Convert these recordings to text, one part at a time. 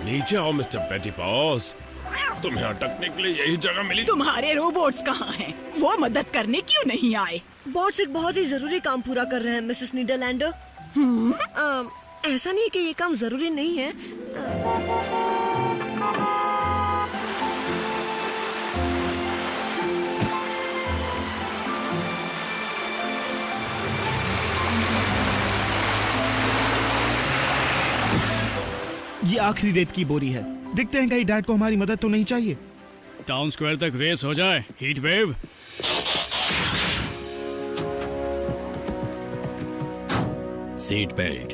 नीचे आओ मिस्टर पेटी पॉस। तुम्हें अटकने के लिए यही जगह मिली। तुम्हारे रोबोट्स कहाँ हैं? वो मदद करने क्यों नहीं आए? बॉट्स एक बहुत ही जरूरी काम पूरा कर रहे हैं मिसेस नीदरलैंडर। ऐसा नहीं कि ये काम जरूरी नहीं है। ये आखिरी रेत की बोरी है। देखते हैं कहीं डैड को हमारी मदद तो नहीं चाहिए। टाउन स्क्वायर तक रेस हो जाए। Heat wave. सीट बेल्ट,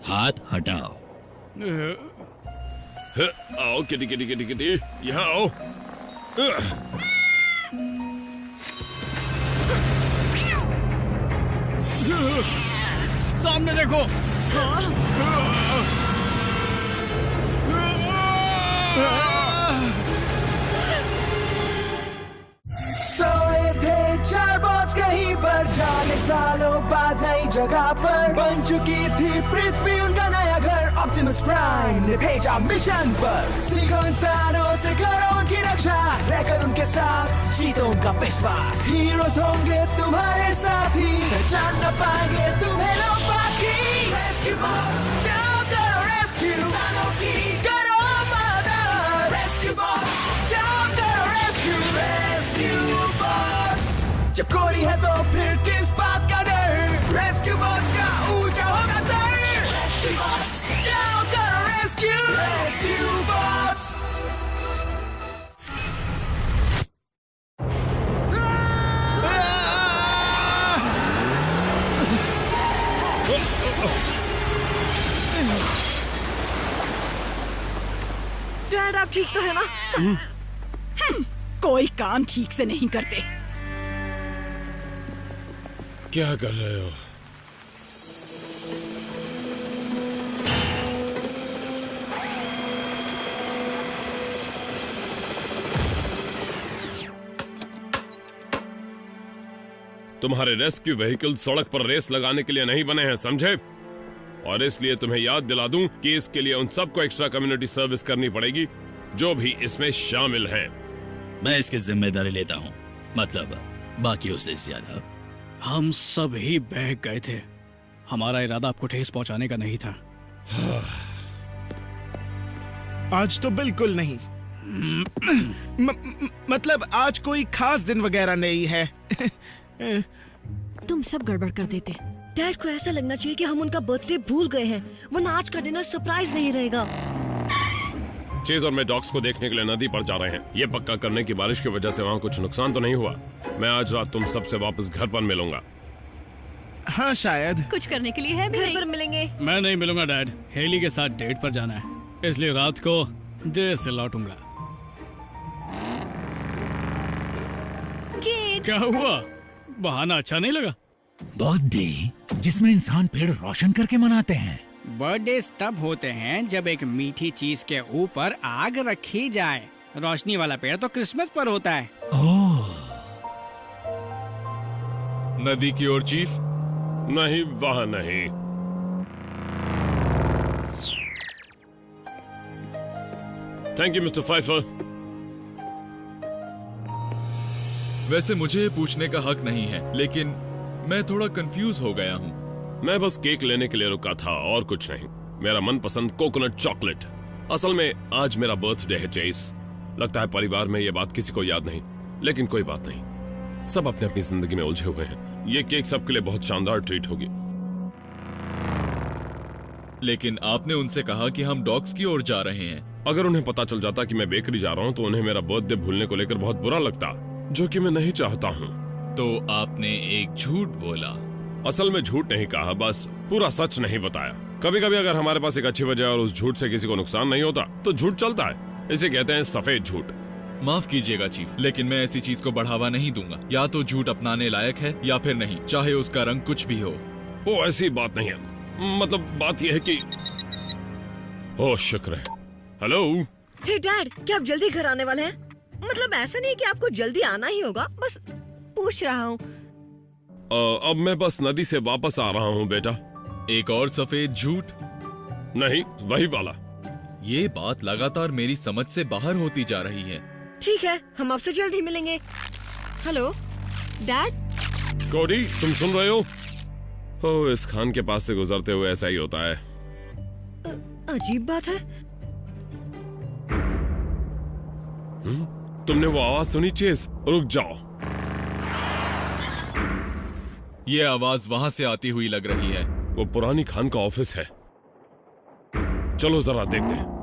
हाथ हटाओ। आओ किटी किटी किटी किटी, यहाँ आओ। सामने देखो। सोए थे चार बॉट्स कहीं पर, जाने सालों बाद नई जगह पर। बन चुकी थी पृथ्वी उनका नया घर। ऑप्टिमस प्राइम ने भेजा मिशन पर। सीखो इंसानों से करो उनकी रक्षा, रहकर उनके साथ जीतो उनका विश्वास। हीरोज होंगे तुम्हारे साथी, पहचान न पाएंगे तुम्हें लोग बाकी। रेस्क्यू बॉट्स जाओ करो रेस्क्यू, इंसानों की करो मदद। रेस्क्यू बॉट्स जाओ करो रेस्क्यू, रेस्क्यू बॉट्स। जब कोरी है तो फिर किस बात का डर, रेस्क्यू बॉट्स का ऊंचा होगा सर। रेस्क्यू बॉट्स जाओ करो रेस्क्यू, रेस्क्यू बॉट्स। डैड आप ठीक तो है ना? कोई काम ठीक से नहीं करते। क्या कर रहे हो? तुम्हारे रेस्क्यू व्हीकल सड़क पर रेस लगाने के लिए नहीं बने हैं, समझे? और इसलिए तुम्हें याद दिला दूं कि इसके लिए उन सबको एक्स्ट्रा कम्युनिटी सर्विस करनी पड़ेगी जो भी इसमें शामिल हैं। मैं इसकी जिम्मेदारी लेता हूँ, मतलब बाकियों से ज्यादा। हम सब ही बहक गए थे। हमारा इरादा आपको ठेस पहुंचाने का नहीं था। आज तो बिल्कुल नहीं। मतलब आज कोई खास दिन वगैरह नहीं है। तुम सब गड़बड़ कर देते। डैड को ऐसा लगना चाहिए कि हम उनका बर्थडे भूल गए हैं, वरना आज का डिनर सरप्राइज नहीं रहेगा। चेज और मैं डॉग्स को देखने के लिए नदी पर जा रहे हैं। ये पक्का करने की बारिश की वजह से वहाँ कुछ नुकसान तो नहीं हुआ। मैं आज रात तुम सबसे वापस घर पर मिलूंगा। हाँ शायद। कुछ करने के लिए है भी घर नहीं। पर मिलेंगे। मैं नहीं मिलूंगा डैड। हेली के साथ डेट पर जाना है, इसलिए रात को देर से लौटूंगा। किड। क्या हुआ? बहाना अच्छा नहीं लगा? बर्थडे जिसमें इंसान पेड़ रोशन करके मनाते हैं। बर्थडे तब होते हैं जब एक मीठी चीज के ऊपर आग रखी जाए। रोशनी वाला पेड़ तो क्रिसमस पर होता है। ओह, नदी की ओर चीफ। नहीं, वहाँ नहीं। Thank you mister Pfeiffer. वैसे मुझे पूछने का हक नहीं है, लेकिन मैं थोड़ा कंफ्यूज हो गया हूँ। मैं बस केक लेने के लिए रुका था और कुछ नहीं। मेरा मनपसंद कोकोनट चॉकलेट। असल में आज मेरा बर्थडे है चेस। लगता है परिवार में ये बात किसी को याद नहीं, लेकिन कोई बात नहीं। सब अपने अपनी जिंदगी में उलझे हुए हैं। ये केक सबके लिए बहुत शानदार ट्रीट होगी। लेकिन आपने उनसे कहा कि हम डॉग्स की ओर जा रहे हैं। अगर उन्हें पता चल जाता कि मैं बेकरी जा रहा हूँ तो उन्हें मेरा बर्थडे भूलने को लेकर बहुत बुरा लगता, जो कि मैं नहीं चाहता हूँ। तो आपने एक झूठ बोला। असल में झूठ नहीं कहा, बस पूरा सच नहीं बताया। कभी कभी अगर हमारे पास एक अच्छी वजह और उस झूठ से किसी को नुकसान नहीं होता तो झूठ चलता है। इसे कहते हैं सफेद झूठ। माफ कीजिएगा चीफ, लेकिन मैं ऐसी चीज को बढ़ावा नहीं दूंगा। या तो झूठ अपनाने लायक है या फिर नहीं, चाहे उसका रंग कुछ भी हो। ओ, ऐसी बात नहीं है। मतलब बात यह है कि ओह शुक्र है। हेलो। हे डैड, क्या आप जल्दी घर आने वाले हैं? मतलब ऐसा नहीं कि आपको जल्दी आना ही होगा, बस पूछ रहा हूँ। अब मैं बस नदी से वापस आ रहा हूँ बेटा। एक और सफेद झूठ? नहीं, वही वाला। ये बात लगातार मेरी समझ से बाहर होती जा रही है। ठीक है, हम आपसे जल्द ही मिलेंगे। Hello dad. कोडी, तुम सुन रहे हो? ओ, इस खान के पास से गुजरते हुए ऐसा ही होता है। अजीब बात है। तुमने वो आवाज सुनी चेस? रुक जाओ। ये आवाज वहां से आती हुई लग रही है। वो पुरानी खान का ऑफिस है। चलो जरा देखते हैं।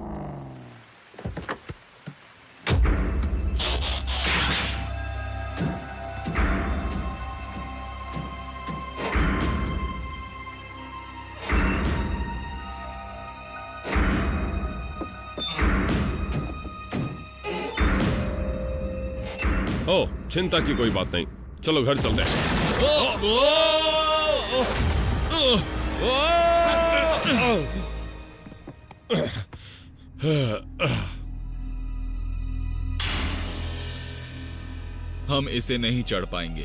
ओ, चिंता की कोई बात नहीं। चलो घर चलते हैं। हम इसे नहीं चढ़ पाएंगे।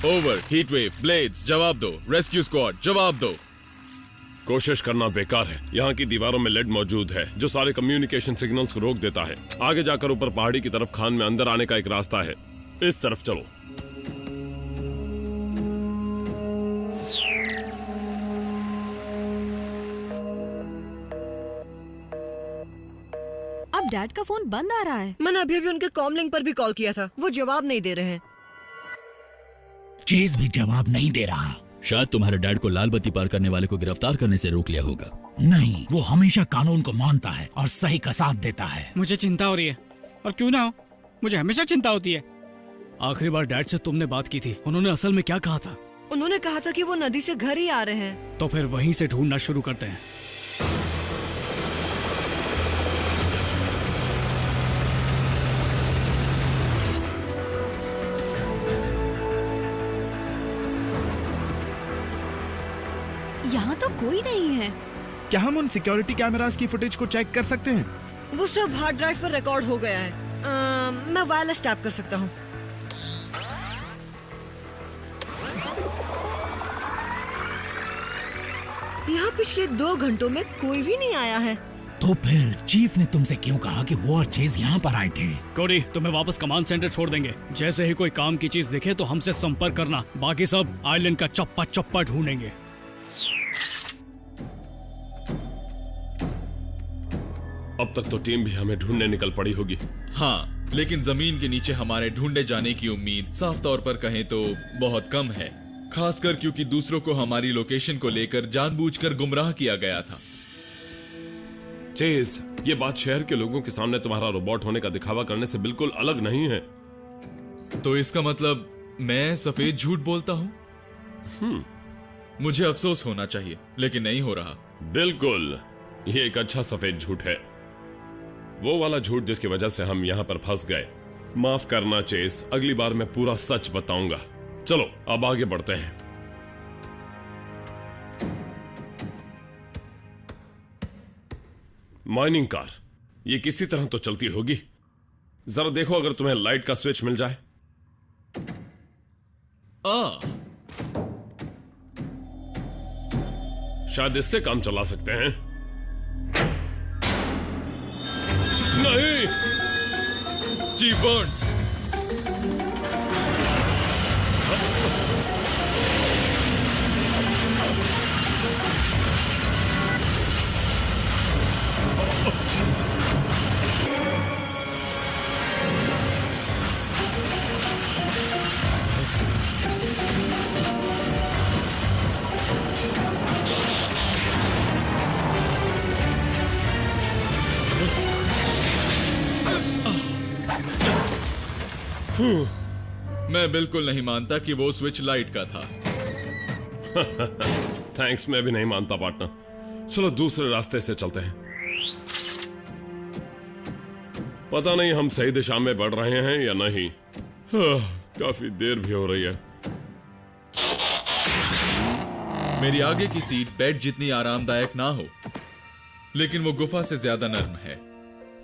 ओवर, हीटवेव, ब्लेड्स, जवाब दो। रेस्क्यू स्क्वाड, जवाब दो। कोशिश करना बेकार है। यहाँ की दीवारों में लेड मौजूद है जो सारे कम्युनिकेशन सिग्नल्स को रोक देता है। आगे जाकर ऊपर पहाड़ी की तरफ खान में अंदर आने का एक रास्ता है। इस तरफ चलो। अब डैड का फोन बंद आ रहा है। मैंने अभी उनके कॉमलिंग पर भी कॉल किया था, वो जवाब नहीं दे रहे हैं। चेज भी जवाब नहीं दे रहा। शायद तुम्हारे डैड को लाल बत्ती पार करने वाले को गिरफ्तार करने से रोक लिया होगा। नहीं, वो हमेशा कानून को मानता है और सही का साथ देता है। मुझे चिंता हो रही है, और क्यों ना हो, मुझे हमेशा चिंता होती है। आखिरी बार डैड से तुमने बात की थी, उन्होंने असल में क्या कहा था? उन्होंने कहा था कि वो नदी से घर ही आ रहे हैं। तो फिर वहीं से ढूंढना शुरू करते हैं। यहाँ तो कोई नहीं है। क्या हम उन सिक्योरिटी कैमरास की फुटेज को चेक कर सकते हैं? वो सब हार्ड ड्राइव पर रिकॉर्ड हो गया है। मैं वायरलेस टैप कर सकता हूँ। यहाँ पिछले 2 घंटों में कोई भी नहीं आया है। तो फिर चीफ ने तुमसे क्यों कहा कि वो और चेज यहाँ पर आए थे? कोडी, तुम्हें वापस कमांड सेंटर छोड़ देंगे। जैसे ही कोई काम की चीज दिखे तो हमसे संपर्क करना। बाकी सब आइलैंड का चप्पा चप्पा ढूंढेंगे। अब तक तो टीम भी हमें ढूंढने निकल पड़ी होगी। हाँ, लेकिन जमीन के नीचे हमारे ढूंढे जाने की उम्मीद साफ तौर पर कहें तो बहुत कम है। खासकर क्योंकि दूसरों को हमारी लोकेशन को लेकर जानबूझकर गुमराह किया गया था। चेज, ये बात शहर के लोगों के सामने तुम्हारा रोबोट होने का दिखावा करने से बिल्कुल अलग नहीं है। तो इसका मतलब मैं सफेद झूठ बोलता हूँ? मुझे अफसोस होना चाहिए, लेकिन नहीं हो रहा। बिल्कुल, ये एक अच्छा सफेद झूठ है। वो वाला झूठ जिसकी वजह से हम यहाँ पर फंस गए। माफ करना चेस, अगली बार मैं पूरा सच बताऊंगा। चलो अब आगे बढ़ते हैं। माइनिंग कार, ये किसी तरह तो चलती होगी। जरा देखो अगर तुम्हें लाइट का स्विच मिल जाए। शायद इससे काम चला सकते हैं। नहीं, चीफ बर्न्स, मैं बिल्कुल नहीं मानता कि वो स्विच लाइट का था। थैंक्स, मैं भी नहीं मानता पार्टनर। चलो दूसरे रास्ते से चलते हैं। पता नहीं हम सही दिशा में बढ़ रहे हैं या नहीं। काफी देर भी हो रही है। मेरी आगे की सीट बेड जितनी आरामदायक ना हो, लेकिन वो गुफा से ज्यादा नर्म है।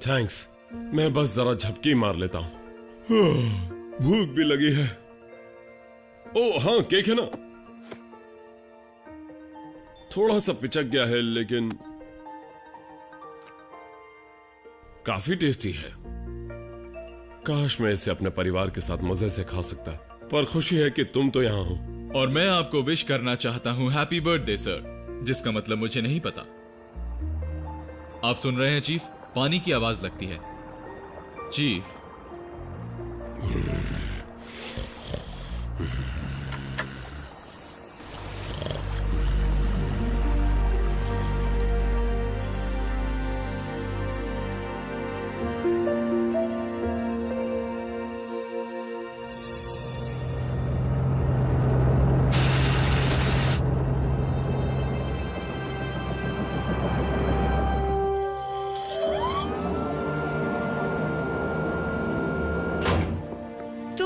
थैंक्स, मैं बस जरा झपकी मार लेता हूं। भूख भी लगी है। ओ हाँ, केक है ना? थोड़ा सा पिचक गया है लेकिन काफी टेस्टी है। काश मैं इसे अपने परिवार के साथ मजे से खा सकता, पर खुशी है कि तुम तो यहाँ हो। और मैं आपको विश करना चाहता हूँ हैप्पी बर्थडे सर, जिसका मतलब मुझे नहीं पता। आप सुन रहे हैं चीफ? पानी की आवाज लगती है। चीफ।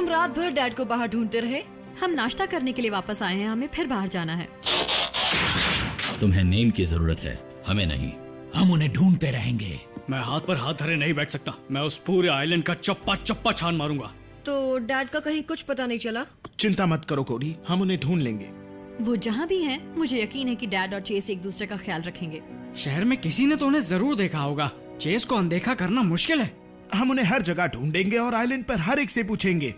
रात भर डैड को बाहर ढूंढते रहे। हम नाश्ता करने के लिए वापस आए हैं, हमें फिर बाहर जाना है। तुम्हें नींद की जरूरत है, हमें नहीं। हम उन्हें ढूंढते रहेंगे। मैं हाथ पर हाथ धरे नहीं बैठ सकता। मैं उस पूरे आइलैंड का चप्पा चप्पा छान मारूंगा। तो डैड का कहीं कुछ पता नहीं चला? चिंता मत करो कोडी, हम उन्हें ढूंढ लेंगे। वो जहाँ भी हैं, मुझे यकीन है कि डैड और चेस एक दूसरे का ख्याल रखेंगे। शहर में किसी ने तो उन्हें जरूर देखा होगा। चेस को अनदेखा करना मुश्किल है। हम उन्हें हर जगह ढूंढेंगे और आइलैंड पर हर एक से पूछेंगे।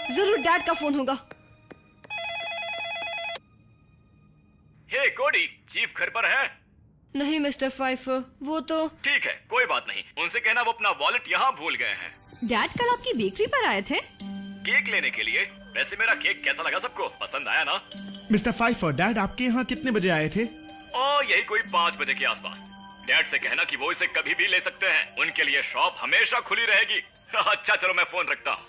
जरूर डैड का फोन होगा। हे कोडी, चीफ घर पर है? नहीं मिस्टर फाइफर, वो तो। ठीक है, कोई बात नहीं। उनसे कहना वो अपना वॉलेट यहाँ भूल गए हैं। डैड कल आपकी बेकरी पर आए थे केक लेने के लिए। वैसे मेरा केक कैसा लगा सबको? पसंद आया ना? मिस्टर फाइफर, डैड आपके यहाँ कितने बजे आए थे? यही कोई 5 बजे के आसपास। डैड से कहना कि वो इसे कभी भी ले सकते हैं, उनके लिए शॉप हमेशा खुली रहेगी। अच्छा चलो मैं फोन रखता हूँ।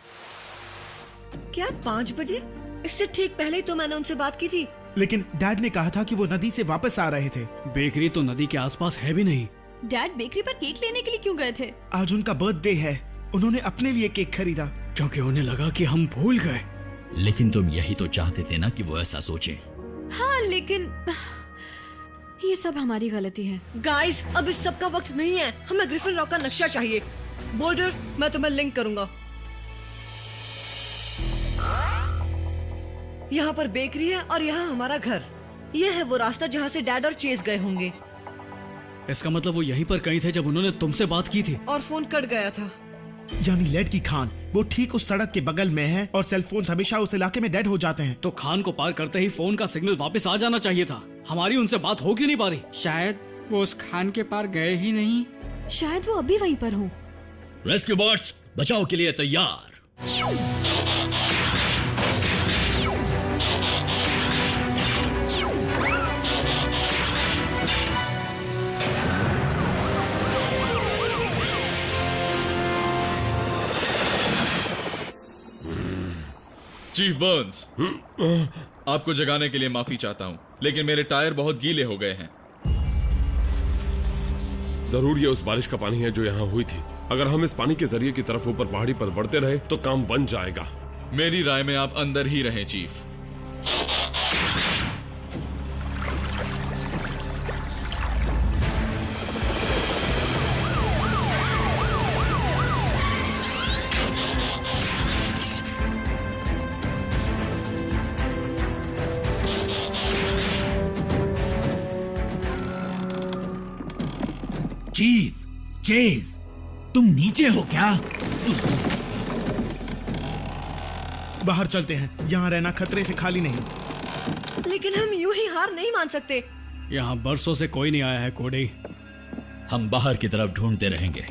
क्या 5 बजे? इससे ठीक पहले ही तो मैंने उनसे बात की थी। लेकिन डैड ने कहा था कि वो नदी से वापस आ रहे थे। बेकरी तो नदी के आसपास है भी नहीं। डैड बेकरी पर केक लेने के लिए क्यों गए थे? आज उनका बर्थडे है, उन्होंने अपने लिए केक खरीदा। क्योंकि उन्हें लगा कि हम भूल गए। लेकिन तुम यही तो चाहते थे ना कि वो ऐसा सोचें। हाँ, लेकिन ये सब हमारी गलती है। गाइस, अब इस सब का वक्त नहीं है। हमें ग्रिफिन रॉक का नक्शा चाहिए। बोल्डर, मैं तुम्हें लिंक करूंगा। यहाँ पर बेकरी है और यहाँ हमारा घर। यह है वो रास्ता जहाँ से डैड और चेस गए होंगे। इसका मतलब वो यहीं पर कहीं थे जब उन्होंने तुमसे बात की थी। और फोन कट गया था। यानी लेड की खान, वो ठीक उस सड़क के बगल में है और सेल फोन हमेशा उस इलाके में डेड हो जाते हैं। तो खान को पार करते ही फोन का सिग्नल वापस आ जाना चाहिए था। हमारी उनसे बात हो क्यों नहीं पा रही? शायद वो उस खान के पार गए ही नहीं। शायद वो अभी वहीं पर हो। रेस्क्यू बॉट्स बचाव के लिए तैयार। चीफ बर्न्स, आपको जगाने के लिए माफी चाहता हूँ, लेकिन मेरे टायर बहुत गीले हो गए हैं। जरूर ये उस बारिश का पानी है जो यहाँ हुई थी। अगर हम इस पानी के जरिए की तरफ ऊपर पहाड़ी पर बढ़ते रहे तो काम बन जाएगा। मेरी राय में आप अंदर ही रहें चीफ। चीफ, चेस, तुम नीचे हो क्या? बाहर चलते हैं, यहाँ रहना खतरे से खाली नहीं। लेकिन हम यूं ही हार नहीं मान सकते। यहाँ बरसों से कोई नहीं आया है कोडी। हम बाहर की तरफ ढूंढते रहेंगे।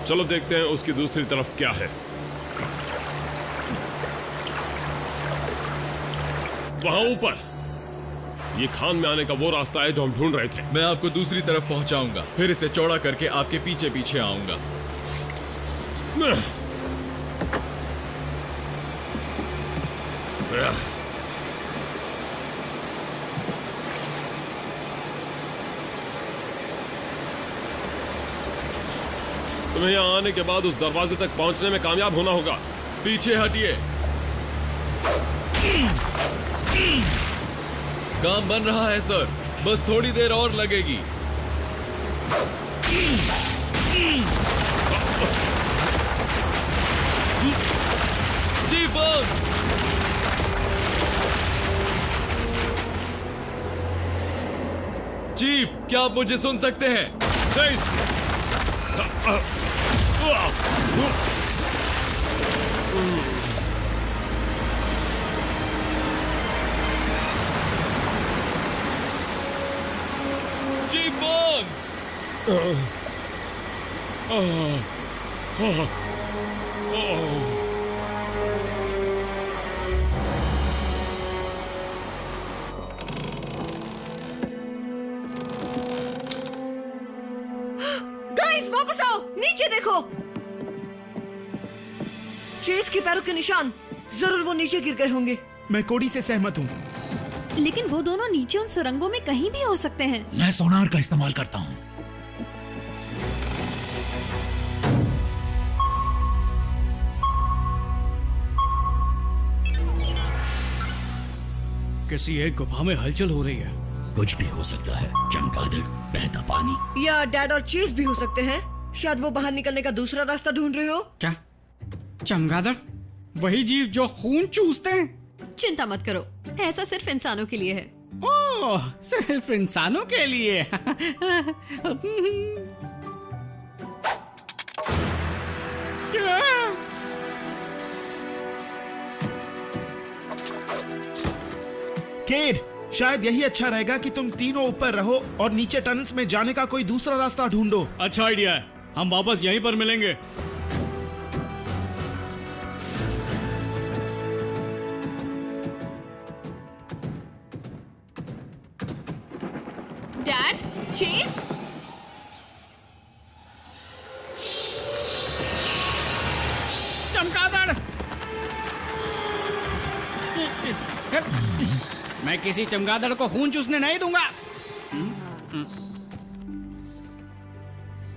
चलो देखते हैं उसकी दूसरी तरफ क्या है। वहां ऊपर ये खान में आने का वो रास्ता है जो हम ढूंढ रहे थे। मैं आपको दूसरी तरफ पहुंचाऊंगा, फिर इसे चौड़ा करके आपके पीछे पीछे आऊंगा। तुम्हें यहाँ आने के बाद उस दरवाजे तक पहुंचने में कामयाब होना होगा। पीछे हटिए। काम बन रहा है सर, बस थोड़ी देर और लगेगी। Chief Burns! चीफ, क्या आप मुझे सुन सकते हैं? चेस! Chief Burns! गाइस वापस आओ, नीचे देखो। चेस के पैरों के निशान, जरूर वो नीचे गिर गए होंगे। मैं कोडी से सहमत हूँ। लेकिन वो दोनों नीचे उन सुरंगों में कहीं भी हो सकते हैं। मैं सोनार का इस्तेमाल करता हूँ। किसी एक गुफा में हलचल हो रही है। कुछ भी हो सकता है। चमगादड़, बहता पानी, या डैड और चेस भी हो सकते हैं। शायद वो बाहर निकलने का दूसरा रास्ता ढूंढ रहे हो। क्या? चमगादड़? वही जीव जो खून चूसते हैं? चिंता मत करो, ऐसा सिर्फ इंसानों के लिए है। ओह, सिर्फ इंसानों के लिए। केड, शायद यही अच्छा रहेगा कि तुम तीनों ऊपर रहो और नीचे टनल्स में जाने का कोई दूसरा रास्ता ढूंढो। अच्छा आइडिया है, हम वापस यहीं पर मिलेंगे। डैड, चेस, चमगादड़! मैं किसी चमगादड़ को खून चूसने नहीं दूंगा।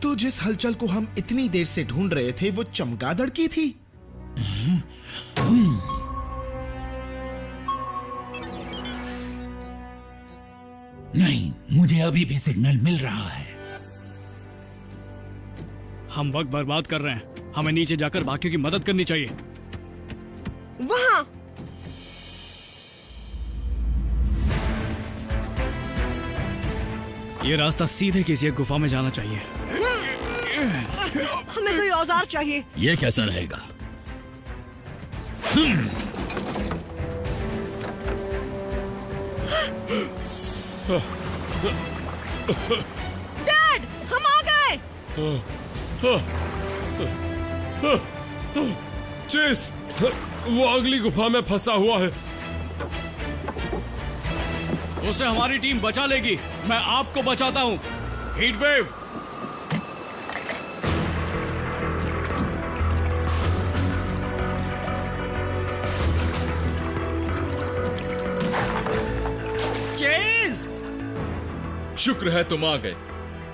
तो जिस हलचल को हम इतनी देर से ढूंढ रहे थे वो चमगादड़ की थी। नहीं, मुझे अभी भी सिग्नल मिल रहा है। हम वक्त बर्बाद कर रहे हैं, हमें नीचे जाकर बाकियों की मदद करनी चाहिए। वहां ये रास्ता सीधे किसी एक गुफा में जाना चाहिए। हमें कोई औजार चाहिए। ये कैसा रहेगा? डैड, हम आ गए। चेस, वो अगली गुफा में फंसा हुआ है। उसे हमारी टीम बचा लेगी। मैं आपको बचाता हूँ। Heat wave. चेज! शुक्र है तुम आ गए।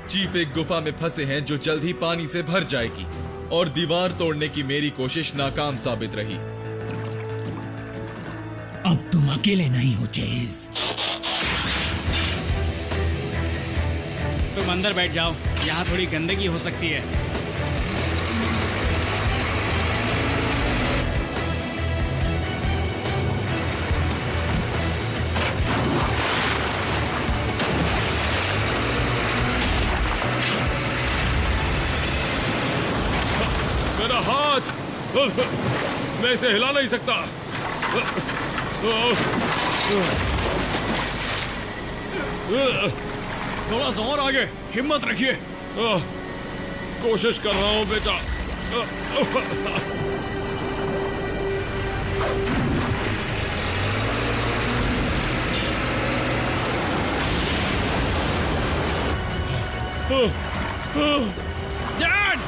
चीफ एक गुफा में फंसे हैं जो जल्द ही पानी से भर जाएगी और दीवार तोड़ने की मेरी कोशिश नाकाम साबित रही। अब तुम अकेले नहीं हो चेज। तुम अंदर बैठ जाओ, यहाँ थोड़ी गंदगी हो सकती है। मेरा हाथ, मैं इसे हिला नहीं सकता। थोड़ा सा और आगे, हिम्मत रखिए। कोशिश कर रहा हूं बेटा। डैड!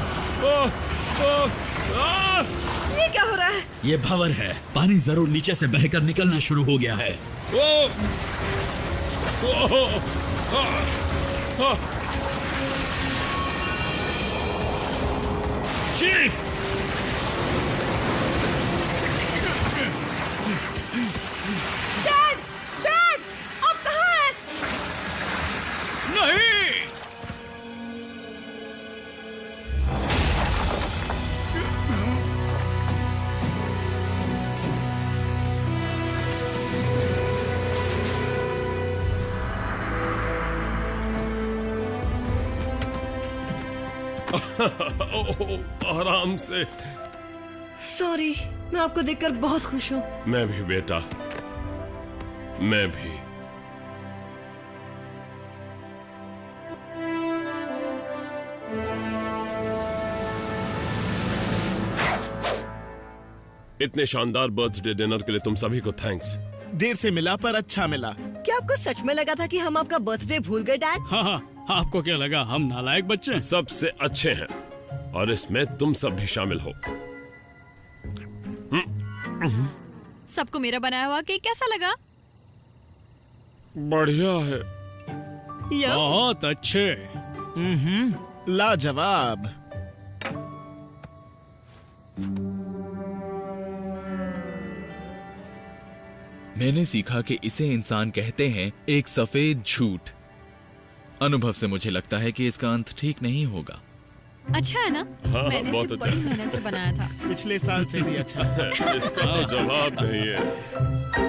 ये क्या हो रहा है? ये भंवर है। पानी जरूर नीचे से बहकर निकलना शुरू हो गया है। चीफ! डैड! डैड! आप कहाँ हैं? नहीं! आराम से। सॉरी, मैं आपको देखकर बहुत खुश हूँ। मैं भी बेटा, मैं भी। इतने शानदार बर्थडे डिनर के लिए तुम सभी को थैंक्स। देर से मिला पर अच्छा मिला। क्या आपको सच में लगा था कि हम आपका बर्थडे भूल गए डैड? हाँ, आपको क्या लगा हम नालायक बच्चे हैं? सबसे अच्छे हैं और इसमें तुम सब भी शामिल हो। सबको मेरा बनाया हुआ केक कैसा लगा? बढ़िया है। बहुत अच्छे। लाजवाब। मैंने सीखा कि इसे इंसान कहते हैं एक सफेद झूठ। अनुभव से मुझे लगता है कि इसका अंत ठीक नहीं होगा। अच्छा है ना? हाँ, मैंने बहुत इसे अच्छा बड़ी मेहनत से बनाया था। पिछले साल से भी अच्छा। इसका तो जवाब नहीं है।